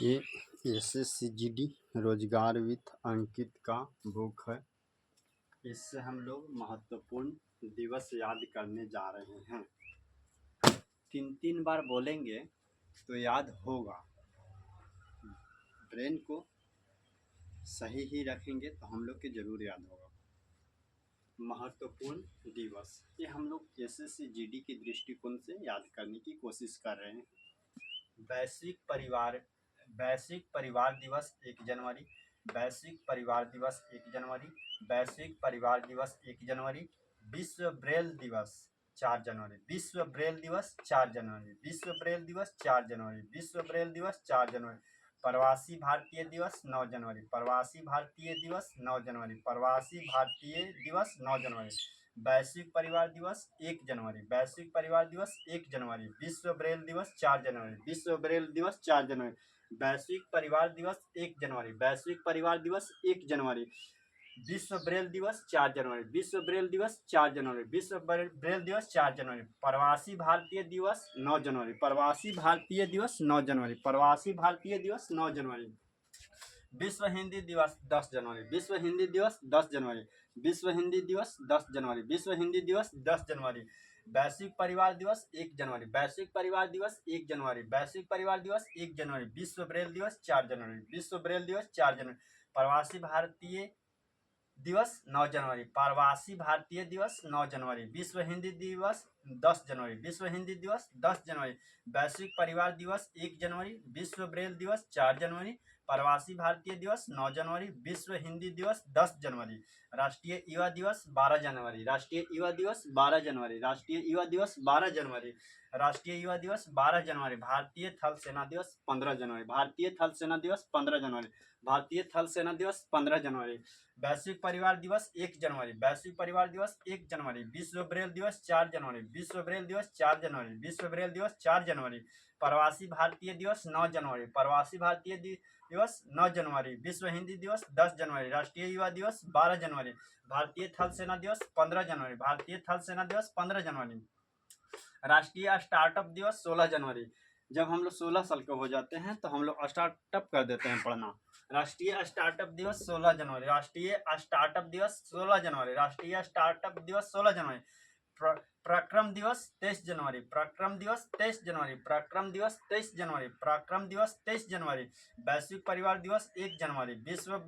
ये SSCGD रोजगार with अंकित का बुक है। इससे हम लोग महत्वपूर्ण दिवस याद करने जा रहे हैं। 3 बार बोलेंगे तो याद होगा। ब्रेन को सही ही रखेंगे तो हम लोग के जरूर याद होगा। महत्वपूर्ण दिवस, ये हम लोग SSCGD के दृष्टिकोण से याद करने की कोशिश कर रहे हैं। वैश्विक परिवार दिवस 1 जनवरी, वैश्विक परिवार दिवस 1 जनवरी, वैश्विक परिवार दिवस 1 जनवरी, विश्व ब्रेल दिवस 4 जनवरी, विश्व ब्रेल दिवस 4 जनवरी, विश्व ब्रेल दिवस 4 जनवरी, विश्व ब्रेल दिवस 4 जनवरी, प्रवासी भारतीय दिवस 9 जनवरी, प्रवासी भारतीय दिवस 9 जनवरी, प्रवासी भारतीय दिवस 9 जनवरी, वैश्विक परिवार दिवस 1 जनवरी, वैश्विक परिवार दिवस 1 जनवरी, विश्व ब्रेल दिवस 4 जनवरी, विश्व ब्रेल दिवस 4 जनवरी, वैश्विक परिवार दिवस 1 जनवरी, वैश्विक परिवार दिवस 1 जनवरी, विश्व ब्रेल दिवस 4 जनवरी, विश्व ब्रेल दिवस 4 जनवरी, विश्व ब्रेल दिवस 4 जनवरी, प्रवासी भारतीय दिवस 9 जनवरी, प्रवासी भारतीय दिवस 9 जनवरी, प्रवासी भारतीय दिवस 9 जनवरी, विश्व हिंदी दिवस 10 जनवरी, विश्व हिंदी दिवस 10 जनवरी, विश्व हिंदी दिवस 10 जनवरी, विश्व हिंदी दिवस 10 जनवरी, वैश्विक परिवार दिवस 1 जनवरी, वैश्विक परिवार दिवस 1 जनवरी, वैश्विक परिवार दिवस 1 जनवरी, विश्व ब्रेल दिवस 4 जनवरी, विश्व ब्रेल दिवस 4 जनवरी, प्रवासी भारतीय दिवस 9 जनवरी, प्रवासी भारतीय दिवस 9 जनवरी, विश्व हिंदी दिवस 10 जनवरी, विश्व हिंदी दिवस 10 जनवरी, वैश्विक परिवार दिवस 1 जनवरी, विश्व ब्रेल दिवस 4 जनवरी, प्रवासी भारतीय दिवस 9 जनवरी, विश्व हिंदी दिवस 10 जनवरी, राष्ट्रीय युवा दिवस 12 जनवरी, राष्ट्रीय युवा दिवस 12 जनवरी, राष्ट्रीय युवा दिवस 12 जनवरी, राष्ट्रीय युवा दिवस 12 जनवरी, भारतीय थल सेना दिवस 15 जनवरी, भारतीय थल सेना दिवस 15 जनवरी, भारतीय थल सेना दिवस 15 जनवरी, वैश्विक परिवार दिवस 1 जनवरी, वैश्विक परिवार दिवस 1 जनवरी, विश्व ब्रेल दिवस 4 जनवरी, विश्व ब्रेल दिवस 4 जनवरी, विश्व ब्रेल दिवस 4 जनवरी, प्रवासी भारतीय दिवस 9 जनवरी, प्रवासी भारतीय दिवस 9 जनवरी, विश्व हिंदी दिवस 10 जनवरी, राष्ट्रीय युवा दिवस 12 जनवरी, भारतीय थल सेना दिवस 15 जनवरी, भारतीय थल सेना दिवस 15 जनवरी, राष्ट्रीय स्टार्टअप दिवस 16 जनवरी। जब हम लोग 16 साल के हो जाते हैं तो हम लोग स्टार्टअप कर देते हैं पढ़ना। राष्ट्रीय स्टार्टअप दिवस 16 जनवरी, राष्ट्रीय स्टार्टअप दिवस 16 जनवरी, राष्ट्रीय स्टार्टअप दिवस 16 जनवरी, पराक्रम दिवस 23 जनवरी, पराक्रम दिवस 23 जनवरी, पराक्रम दिवस 23 जनवरी, पराक्रम दिवस 23 जनवरी, वैश्विक परिवार दिवस 1 जनवरी, विश्व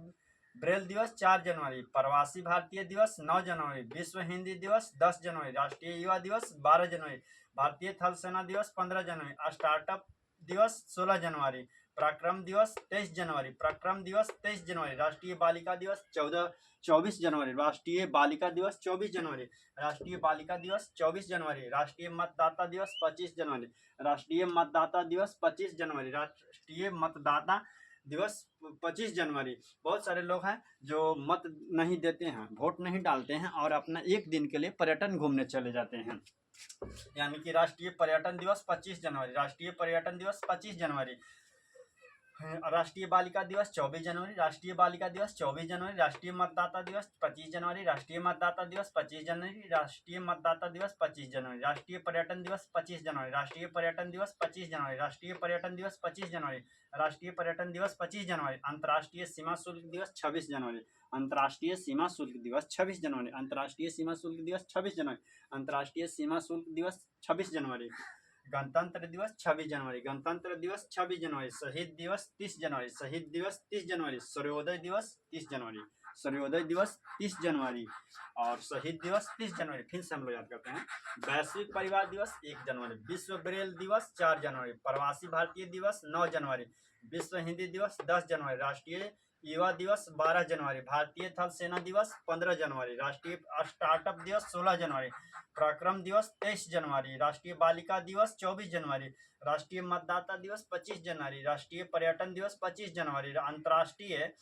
ब्रेल दिवस 4 जनवरी, प्रवासी भारतीय दिवस 9 जनवरी, विश्व हिंदी दिवस 10 जनवरी, राष्ट्रीय युवा दिवस 12 जनवरी, भारतीय थल सेना दिवस 15 जनवरी, स्टार्टअप दिवस 16 जनवरी, पराक्रम दिवस 23 जनवरी, पराक्रम दिवस 23 जनवरी, राष्ट्रीय बालिका दिवस 24 जनवरी, राष्ट्रीय बालिका दिवस 24 जनवरी, राष्ट्रीय बालिका दिवस 24 जनवरी, राष्ट्रीय मतदाता दिवस 25 जनवरी, राष्ट्रीय मतदाता दिवस 25 जनवरी, राष्ट्रीय मतदाता दिवस 25 जनवरी। बहुत सारे लोग हैं जो मत नहीं देते हैं, वोट नहीं डालते हैं और अपना एक दिन के लिए पर्यटन घूमने चले जाते हैं। यानी कि राष्ट्रीय पर्यटन दिवस 25 जनवरी, राष्ट्रीय पर्यटन दिवस 25 जनवरी, राष्ट्रीय बालिका दिवस 24 जनवरी, राष्ट्रीय बालिका दिवस 24 जनवरी, राष्ट्रीय मतदाता दिवस 25 जनवरी, राष्ट्रीय मतदाता दिवस 25 जनवरी, राष्ट्रीय मतदाता दिवस 25 जनवरी, राष्ट्रीय पर्यटन दिवस 25 जनवरी, राष्ट्रीय पर्यटन दिवस 25 जनवरी, राष्ट्रीय पर्यटन दिवस 25 जनवरी, राष्ट्रीय पर्यटन दिवस 25 जनवरी, अंतर्राष्ट्रीय सीमा शुल्क दिवस 26 जनवरी, अंतर्राष्ट्रीय सीमा शुल्क दिवस 26 जनवरी, अंतर्राष्ट्रीय सीमा शुल्क दिवस 26 जनवरी, अंतर्राष्ट्रीय सीमा शुल्क दिवस 26 जनवरी, गणतंत्र दिवस 26 जनवरी, गणतंत्र दिवस 26 जनवरी, शहीद दिवस 30 जनवरी, शहीद दिवस 30 जनवरी, सूर्योदय दिवस 30 जनवरी, सूर्योदय दिवस 30 जनवरी और शहीद दिवस 30 जनवरी। फिर से हम लोग याद करते हैं। वैश्विक परिवार दिवस 1 जनवरी, विश्व ब्रेल दिवस 4 जनवरी, प्रवासी भारतीय दिवस 9 जनवरी, विश्व हिंदी दिवस 10 जनवरी, राष्ट्रीय युवा दिवस 12 जनवरी, भारतीय थल सेना दिवस 15 जनवरी, राष्ट्रीय स्टार्टअप दिवस 16 जनवरी, पराक्रम दिवस 23 जनवरी, राष्ट्रीय बालिका दिवस 24 जनवरी, राष्ट्रीय मतदाता दिवस 25 जनवरी, राष्ट्रीय पर्यटन दिवस 25 जनवरी, अंतर्राष्ट्रीय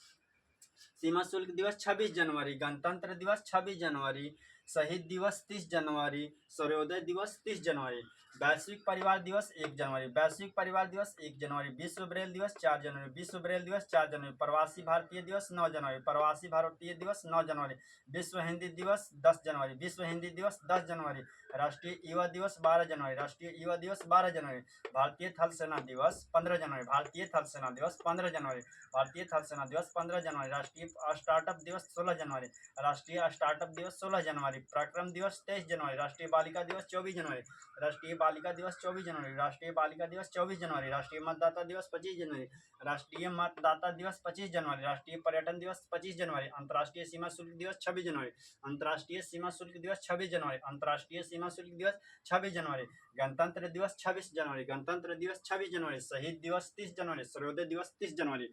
सीमा शुल्क दिवस 26 जनवरी, गणतंत्र दिवस 26 जनवरी, शहीद दिवस 30 जनवरी, सूर्योदय दिवस 30 जनवरी, वैश्विक परिवार दिवस 1 जनवरी, वैश्विक परिवार दिवस 1 जनवरी, विश्व ब्रेल दिवस 4 जनवरी, विश्व ब्रेल दिवस 4 जनवरी, प्रवासी भारतीय दिवस 9 जनवरी, प्रवासी भारतीय दिवस 9 जनवरी, विश्व हिंदी दिवस 10 जनवरी, विश्व हिंदी दिवस 10 जनवरी, राष्ट्रीय युवा दिवस 12 जनवरी, राष्ट्रीय युवा दिवस 12 जनवरी। भारतीय थल सेना दिवस 15 जनवरी, भारतीय थल सेना दिवस 15 जनवरी, भारतीय थल सेना दिवस 15 जनवरी। राष्ट्रीय स्टार्टअप दिवस 16 जनवरी, राष्ट्रीय स्टार्टअप दिवस 16 जनवरी। पराक्रम दिवस 23 जनवरी, राष्ट्रीय बालिका दिवस 24 जनवरी, राष्ट्रीय बालिका दिवस 24 जनवरी, राष्ट्रीय बालिका दिवस 24 जनवरी। राष्ट्रीय मतदाता दिवस 25 जनवरी, राष्ट्रीय मतदाता दिवस 25 जनवरी, राष्ट्रीय पर्यटन दिवस 25 जनवरी। अंतर्राष्ट्रीय सीमा शुल्क दिवस 26 जनवरी, अंतर्राष्ट्रीय सीमा शुल्क दिवस 26 जनवरी, अंतर्राष्ट्रीय सीमा शुल्क दिवस 26 जनवरी। गणतंत्र दिवस 26 जनवरी, गणतंत्र दिवस 26 जनवरी। शहीद दिवस 30 जनवरी, सूर्योदय दिवस 30 जनवरी।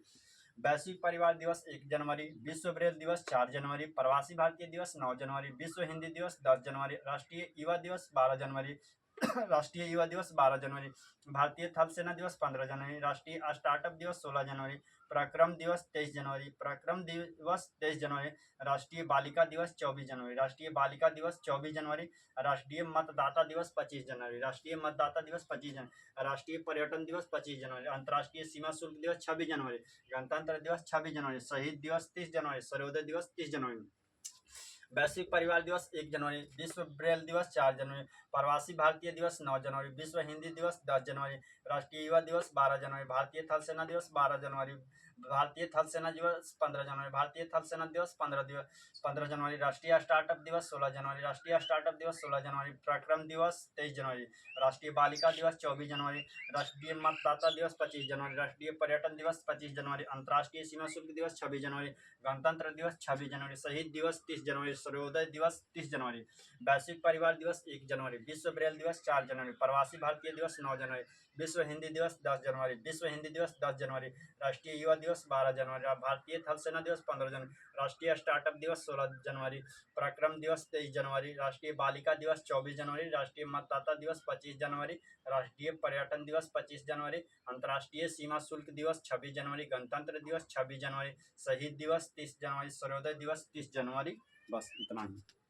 वैश्विक परिवार दिवस 1 जनवरी, विश्व ब्रेल दिवस 4 जनवरी, प्रवासी भारतीय दिवस 9 जनवरी, विश्व हिंदी दिवस 10 जनवरी, राष्ट्रीय युवा दिवस 12 जनवरी राष्ट्रीय युवा दिवस 12 जनवरी, भारतीय थल सेना दिवस 15 जनवरी, राष्ट्रीय स्टार्टअप दिवस 16 जनवरी, पराक्रम दिवस 23 जनवरी, पराक्रम दिवस 23 जनवरी। राष्ट्रीय बालिका दिवस 24 जनवरी, राष्ट्रीय बालिका दिवस 24 जनवरी, राष्ट्रीय मतदाता दिवस 25 जनवरी, राष्ट्रीय मतदाता दिवस 25 जनवरी, राष्ट्रीय पर्यटन दिवस 25 जनवरी, अंतर्राष्ट्रीय सीमा शुल्क दिवस 26 जनवरी, गणतंत्र दिवस 26 जनवरी, शहीद दिवस 30 जनवरी, सूर्योदय दिवस 30 जनवरी। वैश्विक परिवार दिवस 1 जनवरी, विश्व ब्रेल दिवस 4 जनवरी, प्रवासी भारतीय दिवस 9 जनवरी, विश्व हिंदी दिवस 10 जनवरी, राष्ट्रीय युवा दिवस 12 जनवरी, भारतीय थल सेना दिवस 12 जनवरी, भारतीय थल सेना दिवस 15 जनवरी, भारतीय थल सेना दिवस 15 जनवरी, राष्ट्रीय स्टार्टअप दिवस 16 जनवरी, राष्ट्रीय स्टार्टअप दिवस 16 जनवरी, पराक्रम दिवस 23 जनवरी, राष्ट्रीय बालिका दिवस 24 जनवरी, राष्ट्रीय मतदाता दिवस 25 जनवरी, राष्ट्रीय पर्यटन दिवस 25 जनवरी, अंतर्राष्ट्रीय सीमा शुल्क दिवस 26 जनवरी, गणतंत्र दिवस 26 जनवरी, शहीद दिवस 30 जनवरी, सूर्योदय दिवस 30 जनवरी। वैश्विक परिवार दिवस 1 जनवरी, विश्व ब्रेल दिवस 4 जनवरी, प्रवासी भारतीय दिवस 9 जनवरी, विश्व हिंदी दिवस 10 जनवरी, विश्व हिंदी दिवस 10 जनवरी, राष्ट्रीय युवा दिवस 12 जनवरी, भारतीय थल सेना दिवस 15 जनवरी, राष्ट्रीय स्टार्टअप दिवस 16 जनवरी, पराक्रम दिवस 23 जनवरी, राष्ट्रीय बालिका दिवस 24 जनवरी, राष्ट्रीय मतदाता दिवस 25 जनवरी, राष्ट्रीय पर्यटन दिवस 25 जनवरी, अंतर्राष्ट्रीय सीमा शुल्क दिवस 26 जनवरी, गणतंत्र दिवस 26 जनवरी, शहीद दिवस 30 जनवरी, सूर्योदय दिवस 30 जनवरी। बस इतना ही।